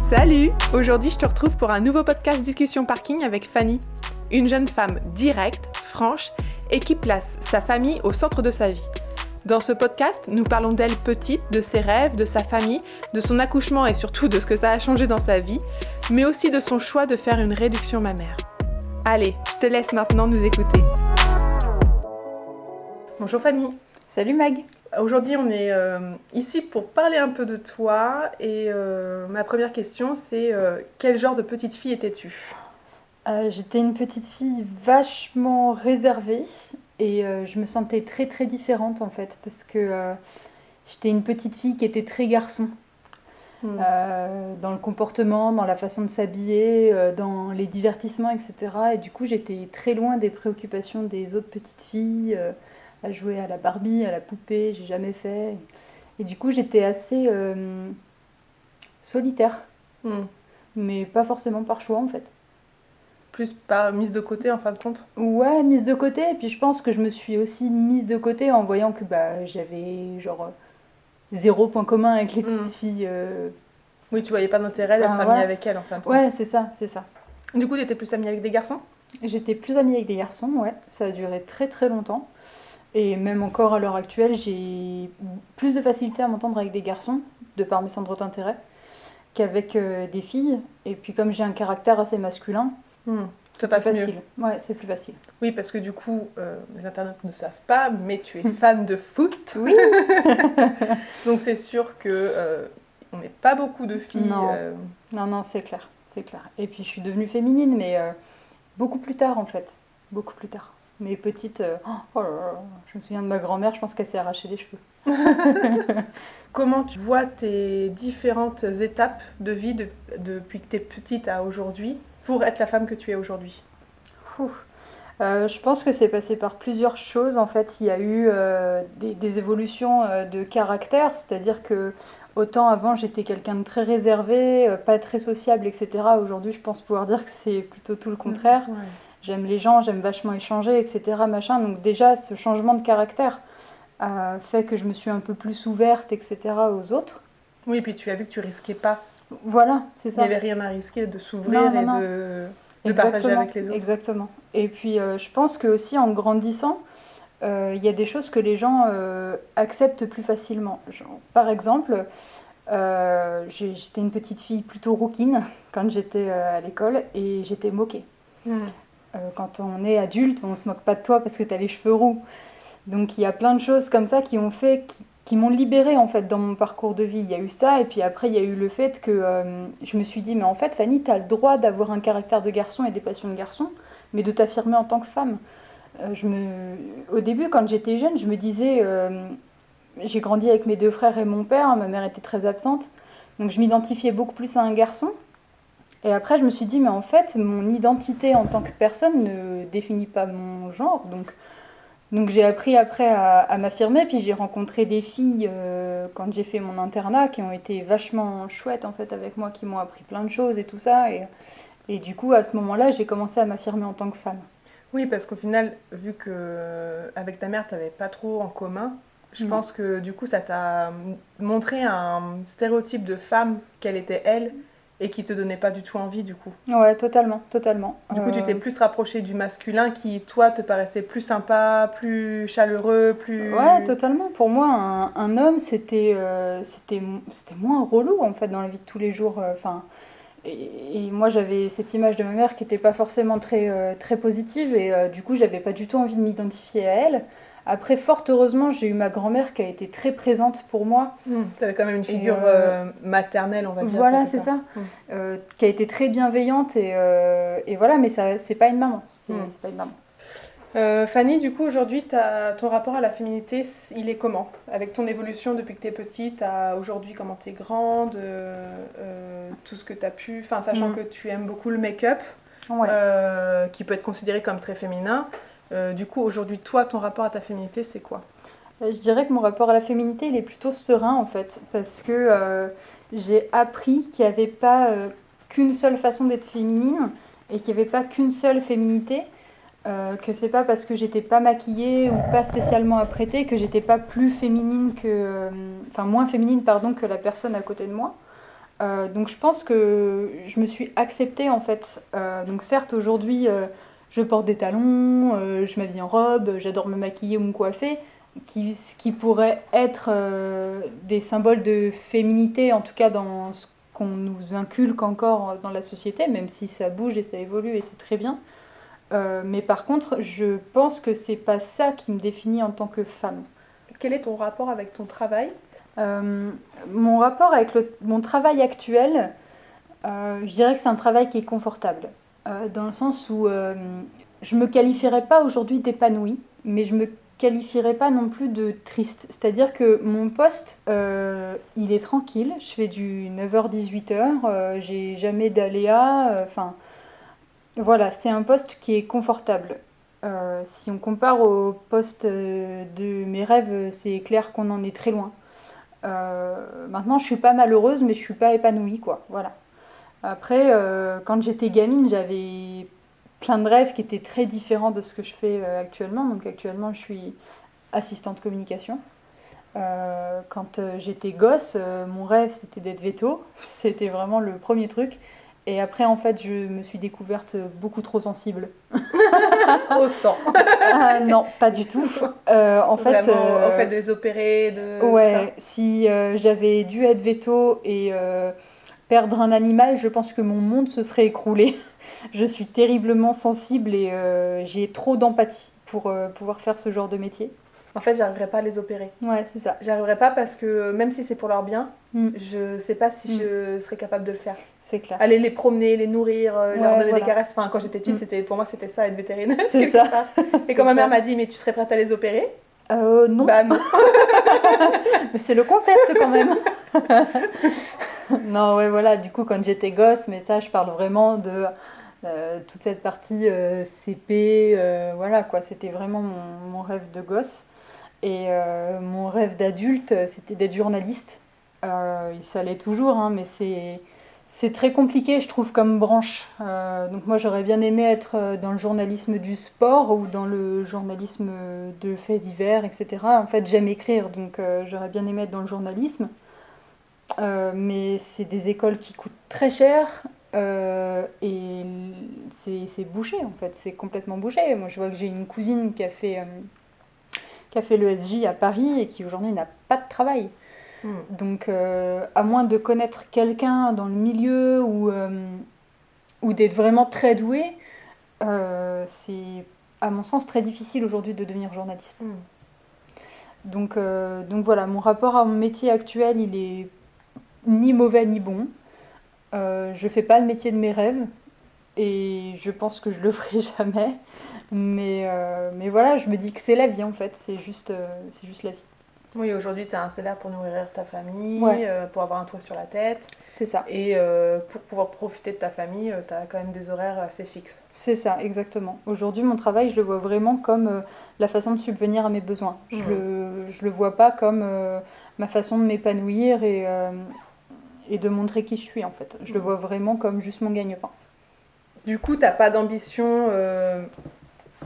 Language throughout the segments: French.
Salut! Aujourd'hui, je te retrouve pour un nouveau podcast Discussion Parking avec Fanny, une jeune femme directe, franche et qui place sa famille au centre de sa vie. Dans ce podcast, nous parlons d'elle petite, de ses rêves, de sa famille, de son accouchement et surtout de ce que ça a changé dans sa vie, mais aussi de son choix de faire une réduction mammaire. Allez, je te laisse maintenant nous écouter. Bonjour Fanny. Salut Mag. Aujourd'hui, on est ici pour parler un peu de toi et ma première question, c'est quel genre de petite fille étais-tu ? J'étais une petite fille vachement réservée et je me sentais très très différente en fait parce que j'étais une petite fille qui était très garçon. Dans le comportement, dans la façon de s'habiller, dans les divertissements, etc. Et du coup, j'étais très loin des préoccupations des autres petites filles, à jouer à la Barbie, à la poupée, j'ai jamais fait. Et du coup, j'étais assez solitaire, mais pas forcément par choix en fait. Plus pas mise de côté en fin de compte ? Ouais, mise de côté, et puis je pense que je me suis aussi mise de côté en voyant que j'avais genre zéro point commun avec les petites filles. Oui, tu voyais pas d'intérêt d'être amie avec elles en fin de compte. Ouais, c'est ça. Du coup, tu étais plus amie avec des garçons ? J'étais plus amie avec des garçons, ouais. Ça a duré très très longtemps. Et même encore à l'heure actuelle, j'ai plus de facilité à m'entendre avec des garçons, de par mes centres d'intérêt, qu'avec des filles. Et puis comme j'ai un caractère assez masculin, c'est pas facile. Ouais, c'est plus facile. Oui, parce que du coup, les internautes ne savent pas, mais tu es fan de foot. Oui. Donc c'est sûr que on n'est pas beaucoup de filles. Non, c'est clair. Et puis je suis devenue féminine, mais beaucoup plus tard en fait. Beaucoup plus tard. Mais petite, oh là là, je me souviens de ma grand-mère, je pense qu'elle s'est arraché les cheveux. Comment tu vois tes différentes étapes de vie depuis que tu es petite à aujourd'hui pour être la femme que tu es aujourd'hui ? Je pense que c'est passé par plusieurs choses. En fait, il y a eu des évolutions de caractère, c'est-à-dire que autant avant j'étais quelqu'un de très réservé, pas très sociable, etc. Aujourd'hui, je pense pouvoir dire que c'est plutôt tout le contraire. Ouais. J'aime les gens, j'aime vachement échanger, etc. Machin. Donc déjà, ce changement de caractère fait que je me suis un peu plus ouverte, etc. aux autres. Oui, et puis tu as vu que tu risquais pas. Voilà, c'est ça. Il n'y avait rien à risquer de s'ouvrir de partager avec les autres. Exactement. Et puis je pense que aussi en grandissant, il y a des choses que les gens acceptent plus facilement. Genre, par exemple, j'étais une petite fille plutôt rouquine quand j'étais à l'école et j'étais moquée. Quand on est adulte, on se moque pas de toi parce que tu as les cheveux roux. Donc il y a plein de choses comme ça qui m'ont libérée en fait dans mon parcours de vie. Il y a eu ça et puis après il y a eu le fait que je me suis dit mais en fait Fanny, tu as le droit d'avoir un caractère de garçon et des passions de garçon, mais de t'affirmer en tant que femme. Au début quand j'étais jeune, je me disais j'ai grandi avec mes deux frères et mon père, ma mère était très absente, donc je m'identifiais beaucoup plus à un garçon. Et après, je me suis dit, mais en fait, mon identité en tant que personne ne définit pas mon genre. Donc j'ai appris après à m'affirmer. Puis j'ai rencontré des filles quand j'ai fait mon internat qui ont été vachement chouettes en fait avec moi, qui m'ont appris plein de choses et tout ça. Et du coup, à ce moment-là, j'ai commencé à m'affirmer en tant que femme. Oui, parce qu'au final, vu qu'avec ta mère, tu n'avais pas trop en commun, je pense que du coup, ça t'a montré un stéréotype de femme qu'elle était elle. Et qui te donnait pas du tout envie, du coup. Ouais, totalement. Du coup, tu t'es plus rapprochée du masculin qui, toi, te paraissait plus sympa, plus chaleureux, plus... Ouais, totalement. Pour moi, un homme, c'était moins relou, en fait, dans la vie de tous les jours. Et moi, j'avais cette image de ma mère qui n'était pas forcément très, très positive. Et du coup, j'avais pas du tout envie de m'identifier à elle. Après, fort heureusement, j'ai eu ma grand-mère qui a été très présente pour moi. Tu avais quand même une figure maternelle, on va dire. Voilà, c'est ça. Qui a été très bienveillante. Et voilà, mais ça, c'est pas une maman. C'est pas une maman. Fanny, du coup, aujourd'hui, ton rapport à la féminité, il est comment ? Avec ton évolution depuis que tu es petite à aujourd'hui, comment tu es grande, tout ce que tu as pu... Enfin, sachant que tu aimes beaucoup le make-up, qui peut être considéré comme très féminin. Du coup, aujourd'hui, toi, ton rapport à ta féminité, c'est quoi ? Je dirais que mon rapport à la féminité, il est plutôt serein, en fait. Parce que j'ai appris qu'il n'y avait pas qu'une seule façon d'être féminine et qu'il n'y avait pas qu'une seule féminité. Que c'est pas parce que j'étais pas maquillée ou pas spécialement apprêtée que j'étais pas plus féminine que... moins féminine, pardon, que la personne à côté de moi. Donc je pense que je me suis acceptée en fait. Donc certes aujourd'hui je porte des talons, je m'habille en robe, j'adore me maquiller ou me coiffer, ce qui pourrait être des symboles de féminité, en tout cas dans ce qu'on nous inculque encore dans la société, même si ça bouge et ça évolue et c'est très bien. Mais par contre, je pense que c'est pas ça qui me définit en tant que femme. Quel est ton rapport avec ton travail? Mon rapport avec mon travail actuel, je dirais que c'est un travail qui est confortable, dans le sens où je me qualifierais pas aujourd'hui d'épanouie, mais je me qualifierais pas non plus de triste. C'est-à-dire que mon poste, il est tranquille. Je fais du 9h-18h, j'ai jamais d'aléas. Enfin, voilà, c'est un poste qui est confortable. Si on compare au poste de mes rêves, c'est clair qu'on en est très loin. Maintenant, je suis pas malheureuse, mais je suis pas épanouie, quoi. Voilà. Après, quand j'étais gamine, j'avais plein de rêves qui étaient très différents de ce que je fais actuellement. Donc actuellement, je suis assistante communication. Quand j'étais gosse, mon rêve, c'était d'être veto. C'était vraiment le premier truc. Et après, en fait, je me suis découverte beaucoup trop sensible. Au sang. Non, pas du tout. En fait, Vraiment, au fait de les opérer, de tout ça. ouais, si j'avais dû être veto et perdre un animal, je pense que mon monde se serait écroulé. Je suis terriblement sensible et j'ai trop d'empathie pour pouvoir faire ce genre de métier. En fait, j'arriverais pas à les opérer. Ouais, c'est ça. J'arriverais pas parce que même si c'est pour leur bien, Mm, je sais pas si je serais capable de le faire. c'est clair. Aller les promener, les nourrir, leur Ouais, donner voilà. des caresses. Enfin, quand j'étais petite, Mm. pour moi, c'était ça, être vétérinaire. C'est quelque ça. part. Et C'est quand ma mère clair. m'a dit, mais tu serais prête à les opérer? Non, Bah non. mais c'est le concept quand même. Non, ouais, voilà, du coup, quand j'étais gosse, mais ça, je parle vraiment de toute cette partie CP, voilà, quoi, c'était vraiment mon rêve de gosse. Et mon rêve d'adulte, c'était d'être journaliste. Et ça l'est toujours, hein, mais c'est très compliqué, je trouve, comme branche. Donc moi, j'aurais bien aimé être dans le journalisme du sport ou dans le journalisme de faits divers, etc. En fait, j'aime écrire, donc j'aurais bien aimé être dans le journalisme. Mais c'est des écoles qui coûtent très cher et c'est bouché, en fait. C'est complètement bouché. Moi, je vois que j'ai une cousine qui a fait l'ESJ à Paris et qui aujourd'hui n'a pas de travail. Donc, à moins de connaître quelqu'un dans le milieu ou d'être vraiment très doué, c'est, à mon sens, très difficile aujourd'hui de devenir journaliste. Donc voilà, mon rapport à mon métier actuel, il est ni mauvais ni bon. Je fais pas le métier de mes rêves et je pense que je le ferai jamais. Mais voilà, je me dis que c'est la vie en fait, c'est juste la vie. Oui, aujourd'hui, tu as un salaire pour nourrir ta famille, Ouais. pour avoir un toit sur la tête. C'est ça. Et pour pouvoir profiter de ta famille, tu as quand même des horaires assez fixes. C'est ça, exactement. Aujourd'hui, mon travail, je le vois vraiment comme la façon de subvenir à mes besoins. Je le vois pas comme ma façon de m'épanouir et de montrer qui je suis, en fait. Je le vois vraiment comme juste mon gagne-pain. Du coup, tu n'as pas d'ambition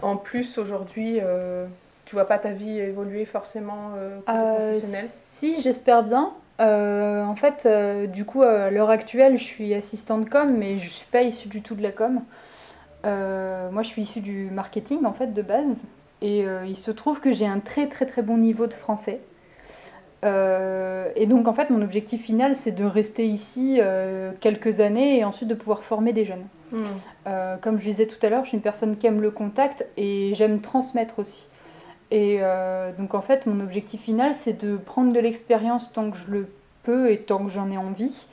en plus aujourd'hui tu vois pas ta vie évoluer forcément côté professionnel? Si, j'espère bien. En fait, du coup, à l'heure actuelle, je suis assistante com, mais je suis pas issue du tout de la com. Moi, je suis issue du marketing, en fait, de base. Et il se trouve que j'ai un très très très bon niveau de français. Et donc, en fait, mon objectif final, c'est de rester ici quelques années et ensuite de pouvoir former des jeunes. Comme je disais tout à l'heure, je suis une personne qui aime le contact et j'aime transmettre aussi. Et donc, en fait, mon objectif final, c'est de prendre de l'expérience tant que je le peux et tant que j'en ai envie.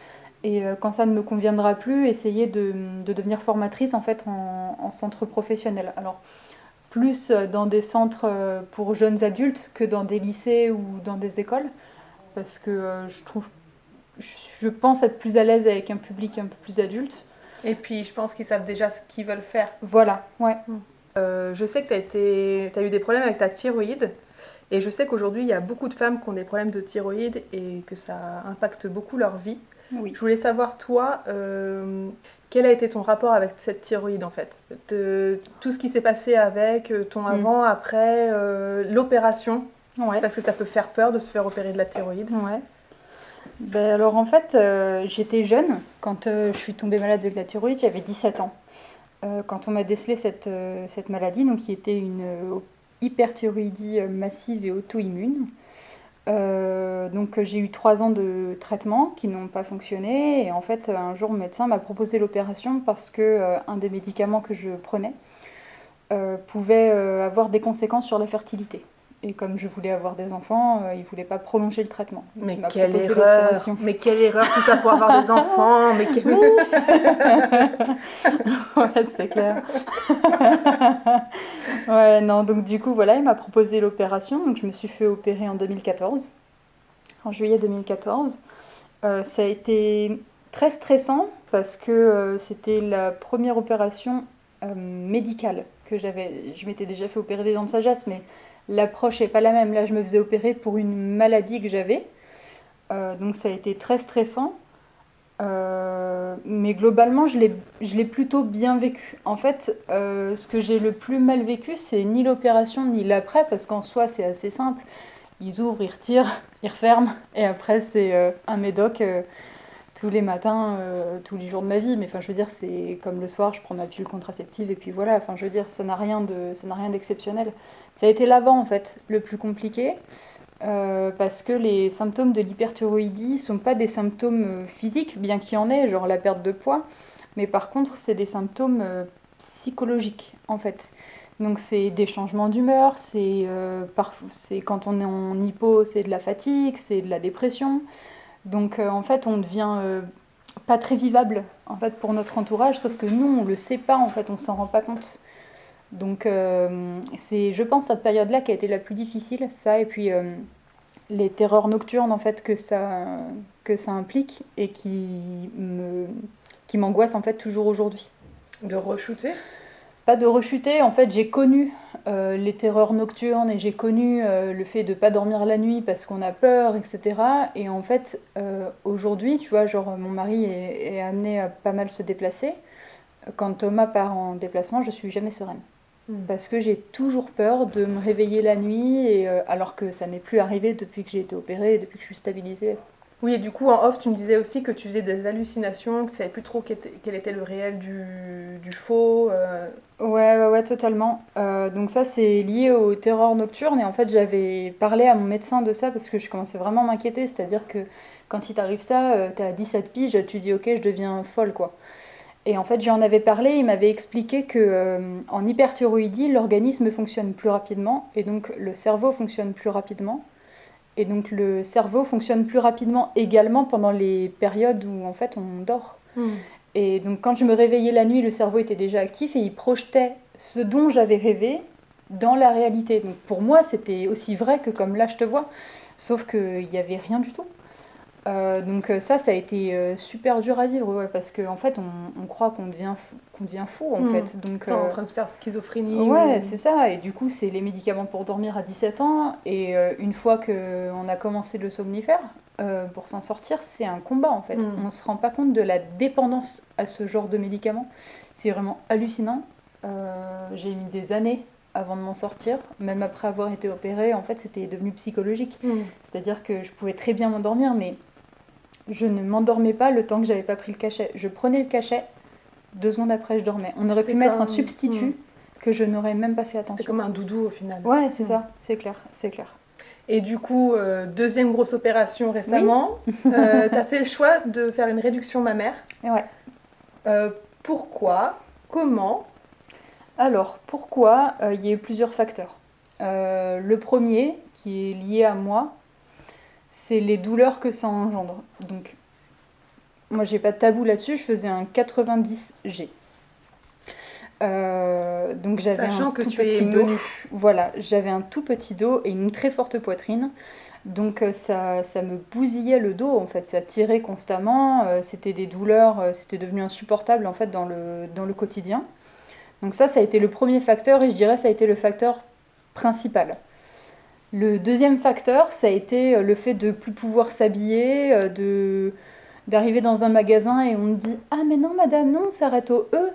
Et quand ça ne me conviendra plus, essayer de devenir formatrice en fait en centre professionnel. Alors, plus dans des centres pour jeunes adultes que dans des lycées ou dans des écoles, parce que je pense être plus à l'aise avec un public un peu plus adulte. Et puis, je pense qu'ils savent déjà ce qu'ils veulent faire. Voilà, ouais. Je sais que tu as eu des problèmes avec ta thyroïde. Et je sais qu'aujourd'hui, il y a beaucoup de femmes qui ont des problèmes de thyroïde et que ça impacte beaucoup leur vie. Oui. Je voulais savoir, toi, quel a été ton rapport avec cette thyroïde en fait? Tout ce qui s'est passé avec, ton avant, après, l'opération, Ouais. parce que ça peut faire peur de se faire opérer de la thyroïde. Ouais. Alors en fait, j'étais jeune quand je suis tombée malade de la thyroïde, j'avais 17 ans. Quand on m'a décelé cette maladie, donc qui était une hyperthyroïdie massive et auto-immune. Donc j'ai eu 3 ans de traitement qui n'ont pas fonctionné. Et en fait, un jour, mon médecin m'a proposé l'opération parce que un des médicaments que je prenais pouvait avoir des conséquences sur la fertilité. Et comme je voulais avoir des enfants, il ne voulait pas prolonger le traitement. Donc Mais il m'a quelle proposé erreur! l'opération. Mais quelle erreur tout ça pour avoir des enfants! Mais Oui. Ouais, c'est clair. Ouais, non, donc du coup, voilà, il m'a proposé l'opération. Donc je me suis fait opérer en 2014, en juillet 2014. Ça a été très stressant parce que c'était la première opération médicale que j'avais. Je m'étais déjà fait opérer des dents de sagesse, mais l'approche n'est pas la même. Là, je me faisais opérer pour une maladie que j'avais. Donc ça a été très stressant. Mais globalement, je l'ai plutôt bien vécu. En fait, ce que j'ai le plus mal vécu, c'est ni l'opération ni l'après, parce qu'en soi, c'est assez simple. Ils ouvrent, ils retirent, ils referment, et après, c'est un médoc tous les matins, tous les jours de ma vie. Mais enfin, je veux dire, c'est comme le soir, je prends ma pilule contraceptive, et puis voilà. Enfin, je veux dire, ça n'a rien d'exceptionnel. Ça a été l'avant, en fait, le plus compliqué. Parce que les symptômes de l'hyperthyroïdie ne sont pas des symptômes physiques, bien qu'il y en ait, genre la perte de poids, mais par contre, c'est des symptômes psychologiques, en fait. Donc, c'est des changements d'humeur, c'est quand on est en hypo, c'est de la fatigue, c'est de la dépression. Donc, en fait, on devient pas très vivable, en fait, pour notre entourage, sauf que nous, on le sait pas, en fait, on s'en rend pas compte. Donc, c'est, je pense, cette période-là qui a été la plus difficile, ça, et puis les terreurs nocturnes en fait que ça implique et qui m'angoissent en fait toujours aujourd'hui. de re-shooter? Pas de rechuter, en fait j'ai connu les terreurs nocturnes et j'ai connu le fait de pas dormir la nuit parce qu'on a peur, etc. Et en fait aujourd'hui, tu vois, genre mon mari est amené à pas mal se déplacer. Quand Thomas part en déplacement, je suis jamais sereine. Parce que j'ai toujours peur de me réveiller la nuit, et, alors que ça n'est plus arrivé depuis que j'ai été opérée, depuis que je suis stabilisée. Oui, et du coup, en off, tu me disais aussi que tu faisais des hallucinations, que tu savais plus trop quel était le réel du faux. Ouais, ouais, ouais, totalement. Donc ça, c'est lié aux terreurs nocturnes. Et en fait, j'avais parlé à mon médecin de ça parce que je commençais vraiment à m'inquiéter. C'est-à-dire que quand il t'arrive ça, t'es à 17 piges, tu dis ok, je deviens folle, quoi. Et en fait, j'en avais parlé, il m'avait expliqué que en hyperthyroïdie, l'organisme fonctionne plus rapidement et donc le cerveau fonctionne plus rapidement. Et donc le cerveau fonctionne plus rapidement également pendant les périodes où en fait on dort. Et donc quand je me réveillais la nuit, le cerveau était déjà actif et il projetait ce dont j'avais rêvé dans la réalité. Donc pour moi, c'était aussi vrai que comme là je te vois, sauf qu'il n'y avait rien du tout. Donc ça a été super dur à vivre, ouais, parce qu'en fait, on croit qu'on devient fou, en fait. Donc, T'es en train de se faire schizophrénie ouais, ou... c'est ça. Et du coup, c'est les médicaments pour dormir à 17 ans. Et une fois qu'on a commencé le somnifère, pour s'en sortir, c'est un combat, en fait. On ne se rend pas compte de la dépendance à ce genre de médicaments. C'est vraiment hallucinant. J'ai mis des années avant de m'en sortir, même après avoir été opérée. En fait, c'était devenu psychologique. C'est-à-dire que je pouvais très bien m'endormir, mais je ne m'endormais pas le temps que j'avais pas pris le cachet. Je prenais le cachet, 2 secondes après je dormais. On aurait pu mettre un substitut que je n'aurais même pas fait attention. C'est comme un doudou au final. Ouais, c'est ça, c'est clair, c'est clair. Et du coup, deuxième grosse opération récemment, t'as fait le choix de faire une réduction mammaire. Ouais. Pourquoi? Comment? Alors, pourquoi? Il y a eu plusieurs facteurs. Le premier, qui est lié à moi, c'est les douleurs que ça engendre. Donc, moi, j'ai pas de tabou là-dessus, je faisais un 90G. Donc j'avais Sachant un que tout tu es petit dos. menue. Voilà, j'avais un tout petit dos et une très forte poitrine. Donc ça me bousillait le dos, en fait, ça tirait constamment. C'était des douleurs, c'était devenu insupportable en fait dans le quotidien. Donc ça a été le premier facteur et je dirais ça a été le facteur principal. Le deuxième facteur, ça a été le fait de plus pouvoir s'habiller, d'arriver dans un magasin et on me dit: «Ah mais non madame, non, on s'arrête au E.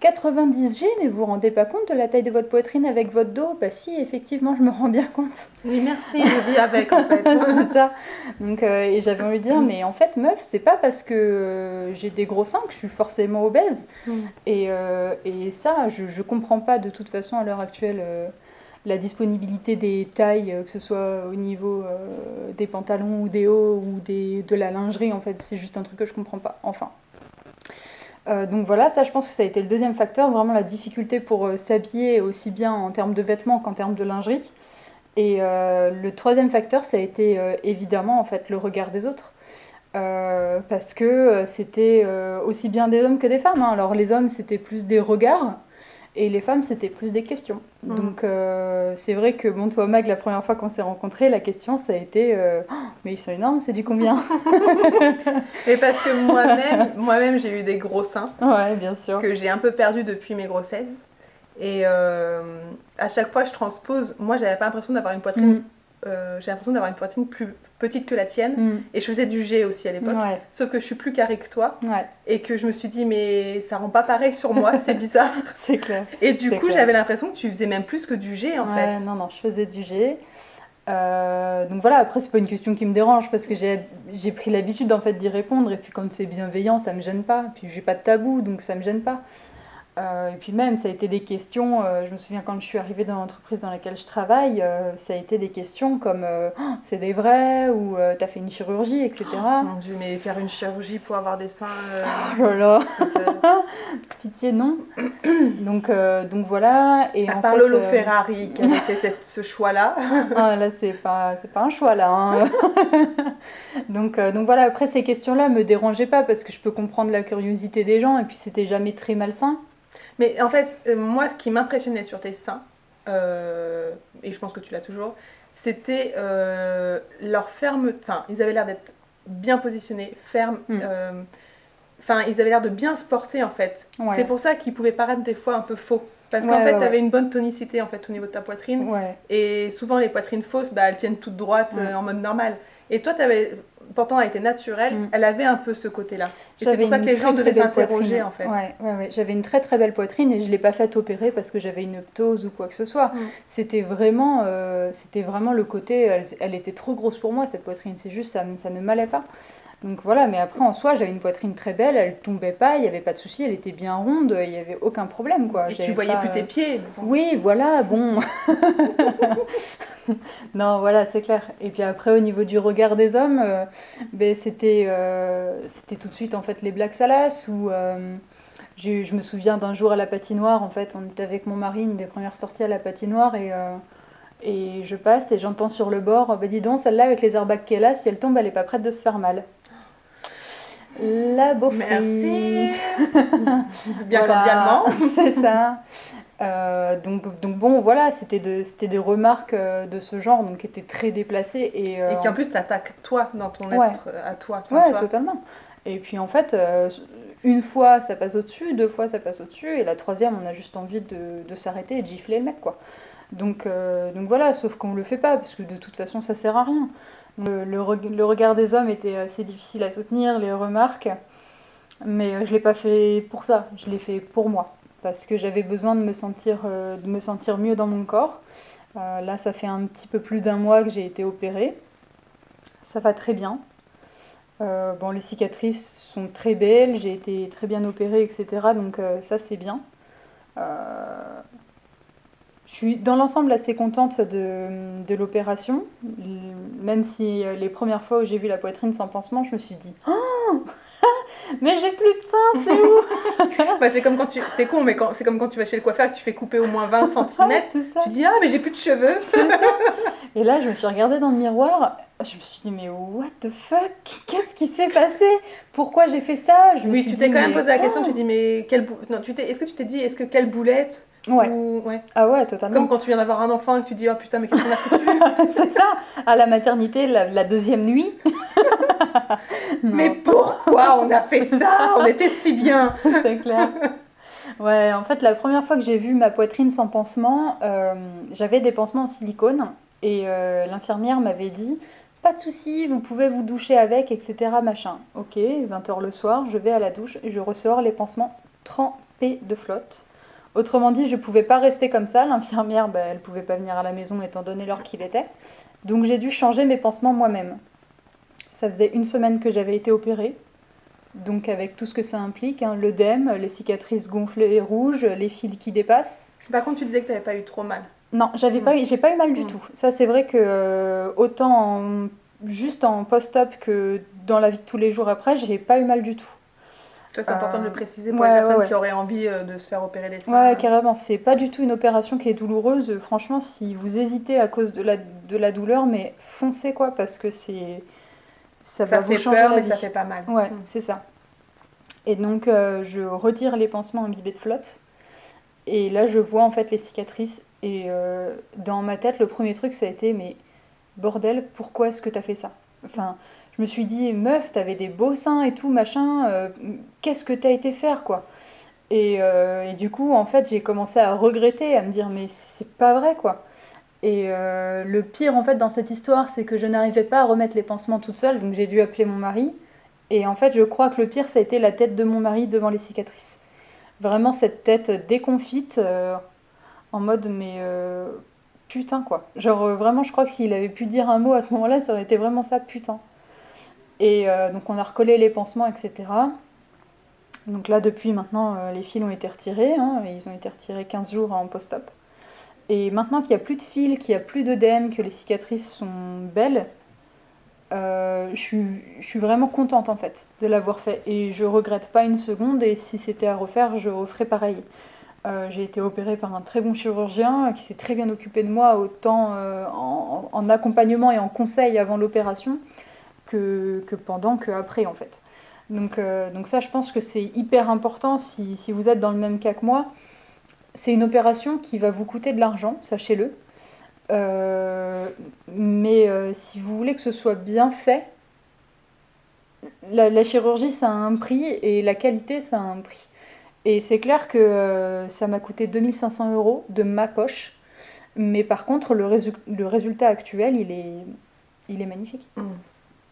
90G, mais vous vous rendez pas compte de la taille de votre poitrine avec votre dos?» Bah si, effectivement, je me rends bien compte. Oui, merci, je vis avec en fait. C'est ça. Donc, et j'avais envie de dire, mais en fait, meuf, c'est pas parce que j'ai des gros seins que je suis forcément obèse. Et ça, je comprends pas de toute façon à l'heure actuelle la disponibilité des tailles, que ce soit au niveau des pantalons ou des hauts ou de la lingerie, en fait, c'est juste un truc que je comprends pas. Enfin. Donc voilà, ça je pense que ça a été le deuxième facteur, vraiment la difficulté pour s'habiller aussi bien en termes de vêtements qu'en termes de lingerie. Et le troisième facteur, ça a été évidemment en fait le regard des autres. Parce que c'était aussi bien des hommes que des femmes, hein. Alors les hommes c'était plus des regards et les femmes c'était plus des questions. Donc c'est vrai que bon, toi Mag, la première fois qu'on s'est rencontrés, la question ça a été oh, mais ils sont énormes, c'est du combien? Et parce que moi-même j'ai eu des gros seins. Ouais, bien sûr. Que j'ai un peu perdu depuis mes grossesses. Et à chaque fois je transpose, moi j'avais pas l'impression d'avoir une poitrine, j'ai l'impression d'avoir une poitrine plus petite que la tienne. Et je faisais du G aussi à l'époque, sauf que je suis plus carrée que toi. Et que je me suis dit mais ça rend pas pareil sur moi, c'est bizarre. C'est clair. Et du coup j'avais l'impression que tu faisais même plus que du G en fait. Non, je faisais du G. Donc voilà, après c'est pas une question qui me dérange parce que j'ai pris l'habitude en fait d'y répondre, et puis quand c'est bienveillant ça me gêne pas, puis j'ai pas de tabou donc ça me gêne pas. Et puis même, ça a été des questions, je me souviens quand je suis arrivée dans l'entreprise dans laquelle je travaille, ça a été des questions comme oh, c'est des vrais ou t'as fait une chirurgie, etc. Mon Dieu, mais faire une chirurgie pour avoir des seins... Oh là là. Pitié, non. Donc voilà. Et à part Lolo Ferrari qui avait fait ce choix-là. Ah, là, c'est pas un choix, là. Hein. Donc voilà, après, ces questions-là me dérangeaient pas parce que je peux comprendre la curiosité des gens et puis c'était jamais très malsain. Mais en fait, moi, ce qui m'impressionnait sur tes seins, et je pense que tu l'as toujours, c'était leur ferme... Enfin, ils avaient l'air d'être bien positionnés, fermes. Enfin, ils avaient l'air de bien se porter, en fait. Ouais. C'est pour ça qu'ils pouvaient paraître des fois un peu faux. Parce qu'en fait, tu avais une bonne tonicité en fait, au niveau de ta poitrine. Ouais. Et souvent, les poitrines fausses, bah, elles tiennent toutes droites en mode normal. Et toi, pourtant, elle était naturelle, elle avait un peu ce côté-là. Et c'est pour ça que les gens devaient s'interroger, en fait. Ouais. J'avais une très très belle poitrine et je ne l'ai pas faite opérer parce que j'avais une ptose ou quoi que ce soit. C'était vraiment le côté, elle était trop grosse pour moi, cette poitrine. C'est juste, ça ne m'allait pas. Donc voilà, mais après en soi, j'avais une poitrine très belle, elle tombait pas, il n'y avait pas de souci, elle était bien ronde, il n'y avait aucun problème, quoi. Et tu voyais plus tes pieds. Oui, voilà, bon. Non, voilà, c'est clair. Et puis après, au niveau du regard des hommes, c'était tout de suite en fait les blagues salaces ou je me souviens d'un jour à la patinoire, en fait, on était avec mon mari, une des premières sorties à la patinoire et je passe et j'entends sur le bord, bah dis donc, celle-là avec les airbags qu'elle a, si elle tombe, elle est pas prête de se faire mal. La beaufrie. Merci. Bien cordialement. C'est ça. Donc bon, voilà, c'était des remarques de ce genre, donc qui étaient très déplacées. Et qui en plus t'attaquent toi, dans ton être à toi. Ouais, totalement. Et puis en fait, une fois ça passe au-dessus, 2 fois ça passe au-dessus, et la troisième on a juste envie de s'arrêter et de gifler le mec, quoi. Donc voilà, sauf qu'on le fait pas, parce que de toute façon ça sert à rien. Le regard des hommes était assez difficile à soutenir, les remarques, mais je l'ai pas fait pour ça, je l'ai fait pour moi, parce que j'avais besoin de me sentir mieux dans mon corps. Là ça fait un petit peu plus d'1 mois que j'ai été opérée, ça va très bien. Bon, les cicatrices sont très belles, j'ai été très bien opérée, etc. Donc ça c'est bien. Je suis dans l'ensemble assez contente de l'opération, même si les premières fois où j'ai vu la poitrine sans pansement, je me suis dit « Oh, mais j'ai plus de seins, c'est où ?» Ouais, c'est comme quand c'est con, mais c'est comme quand tu vas chez le coiffeur et que tu fais couper au moins 20 cm, tu dis « Ah, mais j'ai plus de cheveux !» Et là, je me suis regardée dans le miroir, je me suis dit « Mais what the fuck? Qu'est-ce qui s'est passé? Pourquoi j'ai fait ça ?» Oui, tu t'es quand même posé la question, tu dis « Mais quelle boulette ?» Non, est-ce que tu t'es dit « Est-ce que quelle boulette ?» Ouais. Ouais. Ah ouais, totalement. Comme quand tu viens d'avoir un enfant et que tu dis « Oh putain, mais qu'est-ce qu'on a foutu ?» C'est ça, à la maternité, la deuxième nuit. Mais pourquoi on a fait ça? On était si bien. C'est clair. Ouais, en fait, la première fois que j'ai vu ma poitrine sans pansement, j'avais des pansements en silicone et l'infirmière m'avait dit pas de souci, vous pouvez vous doucher avec, etc. Machin. Ok, 20h le soir, je vais à la douche et je ressors les pansements trempés de flotte. Autrement dit, je pouvais pas rester comme ça. L'infirmière, elle pouvait pas venir à la maison étant donné l'heure qu'il était. Donc j'ai dû changer mes pansements moi-même. Ça faisait 1 semaine que j'avais été opérée. Donc avec tout ce que ça implique, l'œdème, les cicatrices gonflées et rouges, les fils qui dépassent. Par contre, tu disais que tu n'avais pas eu trop mal. Non, j'ai pas eu mal du tout. Ça, c'est vrai que autant juste en post-op que dans la vie de tous les jours après, j'ai pas eu mal du tout. Ça, c'est important de le préciser pour les personnes qui auraient envie de se faire opérer les seins. Ouais, carrément. C'est pas du tout une opération qui est douloureuse. Franchement, si vous hésitez à cause de la douleur, mais foncez quoi, parce que ça va vous changer la vie. Mais ça fait pas mal. Ouais, c'est ça. Et donc, je retire les pansements imbibés de flotte. Et là, je vois en fait les cicatrices. Et dans ma tête, le premier truc, ça a été, mais bordel, pourquoi est-ce que t'as fait ça? Enfin, je me suis dit, meuf, t'avais des beaux seins et tout, machin, qu'est-ce que t'as été faire, quoi? Et du coup, en fait, j'ai commencé à regretter, à me dire, mais c'est pas vrai, quoi. Et le pire, en fait, dans cette histoire, c'est que je n'arrivais pas à remettre les pansements toute seule, donc j'ai dû appeler mon mari. Et en fait, je crois que le pire, ça a été la tête de mon mari devant les cicatrices. Vraiment, cette tête déconfite, en mode, mais putain, quoi. Genre, vraiment, je crois que s'il avait pu dire un mot à ce moment-là, ça aurait été vraiment ça, putain. Et donc, on a recollé les pansements, etc. Donc là, depuis maintenant, les fils ont été retirés. Ils ont été retirés 15 jours en post-op. Et maintenant qu'il n'y a plus de fils, qu'il n'y a plus d'œdème, que les cicatrices sont belles, je suis vraiment contente en fait de l'avoir fait. Et je regrette pas une seconde. Et si c'était à refaire, je referais pareil. J'ai été opérée par un très bon chirurgien qui s'est très bien occupé de moi, autant en accompagnement et en conseil avant l'opération que pendant, qu'après en fait. Donc ça, je pense que c'est hyper important si vous êtes dans le même cas que moi. C'est une opération qui va vous coûter de l'argent, sachez-le. Mais si vous voulez que ce soit bien fait, la chirurgie, ça a un prix et la qualité, ça a un prix. Et c'est clair que ça m'a coûté 2500 € de ma poche. Mais par contre, le résultat actuel, il est magnifique.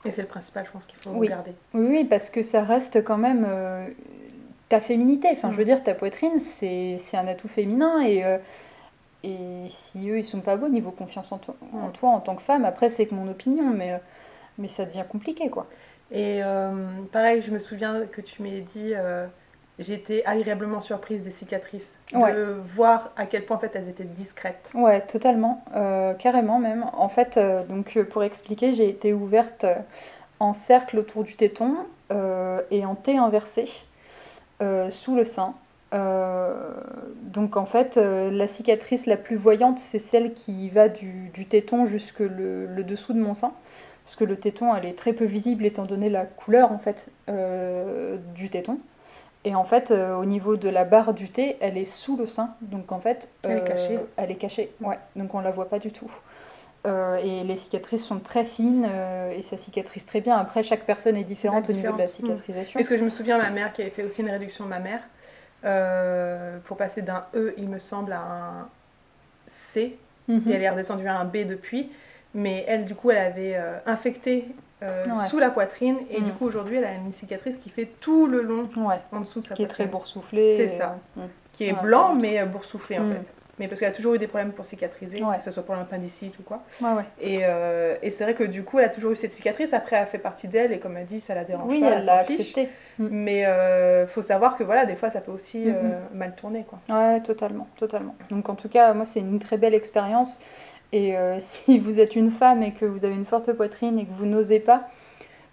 Et c'est le principal, je pense qu'il faut garder. Oui, parce que ça reste quand même ta féminité. Enfin, je veux dire, ta poitrine, c'est un atout féminin. Et si eux, ils sont pas beaux niveau confiance en toi en tant que femme, après, c'est que mon opinion, mais ça devient compliqué, quoi. Et pareil, je me souviens que tu m'as dit... J'étais agréablement surprise des cicatrices, de voir à quel point en fait elles étaient discrètes. Ouais, totalement, carrément même. En fait, donc pour expliquer, j'ai été ouverte en cercle autour du téton et en T inversé sous le sein. Donc en fait, la cicatrice la plus voyante, c'est celle qui va du téton jusque le dessous de mon sein. Parce que le téton, elle est très peu visible étant donné la couleur en fait du téton. Et en fait, au niveau de la barre du T, elle est sous le sein. Donc en fait, elle est cachée. Elle est cachée, ouais. Donc on la voit pas du tout. Et les cicatrices sont très fines et ça cicatrise très bien. Après, chaque personne est différente au niveau de la cicatrisation. Parce que je me souviens, ma mère qui avait fait aussi une réduction mammaire pour passer d'un E, il me semble, à un C. Et elle est redescendue à un B depuis. Mais elle, du coup, elle avait infecté sous la poitrine et du coup aujourd'hui elle a une cicatrice qui fait tout le long en dessous de sa poitrine. Qui est très boursouflée. C'est ça. Qui est blanc mais boursouflé en fait. Mais parce qu'elle a toujours eu des problèmes pour cicatriser, que ce soit pour l'appendicite ou quoi. Et c'est vrai que du coup elle a toujours eu cette cicatrice, après elle fait partie d'elle et comme elle dit ça la dérange pas. Oui, elle l'a accepté. Mais faut savoir que voilà, des fois ça peut aussi mal tourner, quoi. Ouais, totalement. Donc en tout cas moi c'est une très belle expérience. Et si vous êtes une femme et que vous avez une forte poitrine et que vous n'osez pas,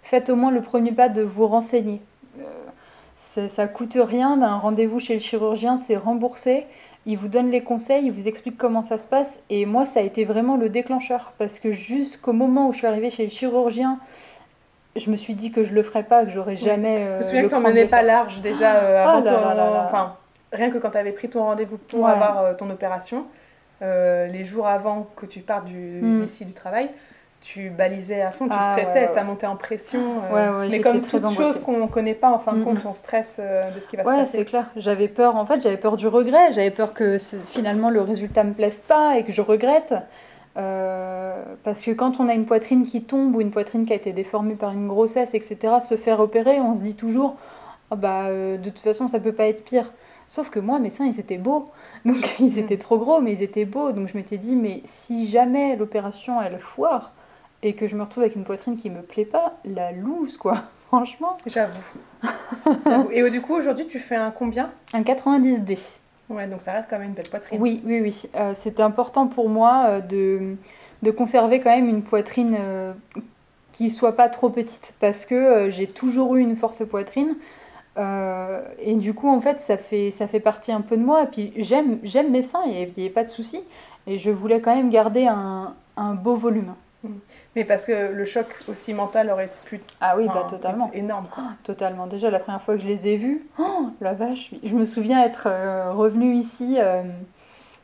faites au moins le premier pas de vous renseigner. Ça coûte rien d'un rendez-vous chez le chirurgien, c'est remboursé. Il vous donne les conseils, il vous explique comment ça se passe. Et moi, ça a été vraiment le déclencheur. Parce que jusqu'au moment où je suis arrivée chez le chirurgien, je me suis dit que je le ferais pas, que j'aurais jamais je me souviens que tu n'en menais pas large déjà avant enfin, rien que quand tu avais pris ton rendez-vous pour avoir ton opération. Les jours avant que tu partes d'ici du travail, tu balisais à fond, tu stressais, ça montait en pression. Mais comme toute chose qu'on ne connaît pas, en fin de compte, on stresse de ce qui va se passer. Ouais, c'est clair. J'avais peur du regret. J'avais peur que finalement le résultat ne me plaise pas et que je regrette. Parce que quand on a une poitrine qui tombe ou une poitrine qui a été déformée par une grossesse, etc., se faire opérer, on se dit toujours ah bah, de toute façon, ça peut pas être pire. Sauf que moi, mes seins, ils étaient beaux. Donc, ils étaient trop gros, mais ils étaient beaux. Donc, je m'étais dit, mais si jamais l'opération, elle foire et que je me retrouve avec une poitrine qui me plaît pas, la loose, quoi. Franchement. J'avoue. Et du coup, aujourd'hui, tu fais un combien? Un 90D. Ouais, donc ça reste quand même une belle poitrine. Oui, oui, oui. C'était important pour moi de conserver quand même une poitrine qui soit pas trop petite. Parce que j'ai toujours eu une forte poitrine. Et du coup, en fait, ça fait partie un peu de moi. Et puis, j'aime mes seins, il n'y a pas de souci. Et je voulais quand même garder un beau volume. Mais parce que le choc aussi mental aurait été plus Ah oui, bah totalement. énorme. Totalement. Déjà, la première fois que je les ai vus, oh, la vache, je me souviens être revenue ici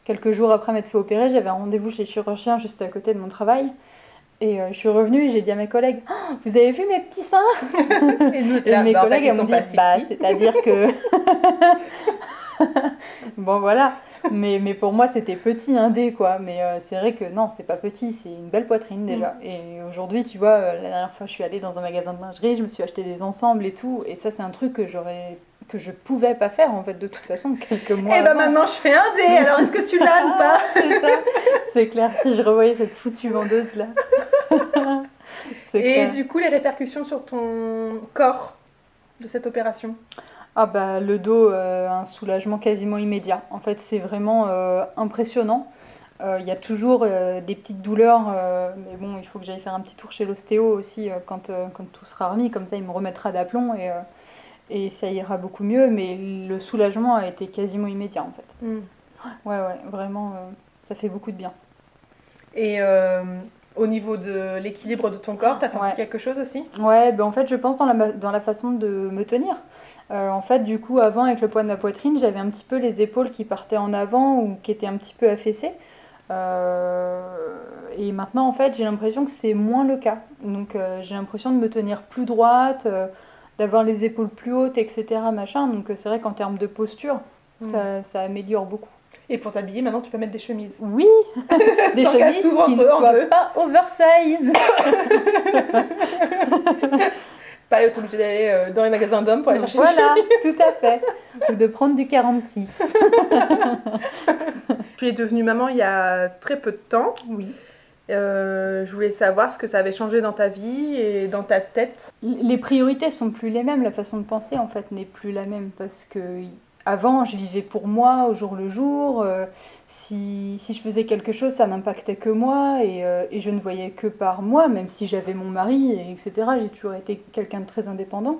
quelques jours après m'être fait opérer. J'avais un rendez-vous chez le chirurgien juste à côté de mon travail. Et je suis revenue et j'ai dit à mes collègues oh, vous avez vu mes petits seins? Et mes collègues elles m'ont dit bah, c'est-à-dire que. Bon, voilà. Mais pour moi, c'était petit, un dé, quoi. Mais c'est vrai que non, c'est pas petit, c'est une belle poitrine déjà. Et aujourd'hui, tu vois, la dernière fois, je suis allée dans un magasin de lingerie, je me suis acheté des ensembles et tout. Et ça, c'est un truc que je pouvais pas faire, en fait, de toute façon, quelques mois Et bah maintenant, je fais un dé, alors est-ce que tu l'as ou pas? C'est ça. C'est clair, si je revoyais cette foutue vendeuse-là. Et clair. Du coup, les répercussions sur ton corps de cette opération? Ah bah le dos, un soulagement quasiment immédiat. En fait, c'est vraiment impressionnant. Il y a toujours des petites douleurs, mais bon, il faut que j'aille faire un petit tour chez l'ostéo aussi quand tout sera remis. Comme ça, il me remettra d'aplomb et ça ira beaucoup mieux. Mais le soulagement a été quasiment immédiat en fait. Ouais, vraiment, ça fait beaucoup de bien. Et au niveau de l'équilibre de ton corps, t'as senti quelque chose aussi? Ouais, ben en fait, je pense dans la façon de me tenir. En fait, du coup, avant, avec le poids de ma poitrine, j'avais un petit peu les épaules qui partaient en avant ou qui étaient un petit peu affaissées. Et maintenant, en fait, j'ai l'impression que c'est moins le cas. Donc, j'ai l'impression de me tenir plus droite, d'avoir les épaules plus hautes, etc. Machin. Donc, c'est vrai qu'en termes de posture, ça améliore beaucoup. Et pour t'habiller, maintenant, tu peux mettre des chemises. Oui, des chemises qui ne soient pas oversize. Pas être obligé d'aller dans les magasins d'hommes pour aller chercher des chemises. Voilà, tout à fait. Ou de prendre du 46. Tu es devenue maman il y a très peu de temps. Oui. Je voulais savoir ce que ça avait changé dans ta vie et dans ta tête. Les priorités sont plus les mêmes, la façon de penser en fait n'est plus la même parce que avant je vivais pour moi au jour le jour. Si je faisais quelque chose, ça m'impactait que moi et je ne voyais que par moi, même si j'avais mon mari, etc. J'ai toujours été quelqu'un de très indépendant.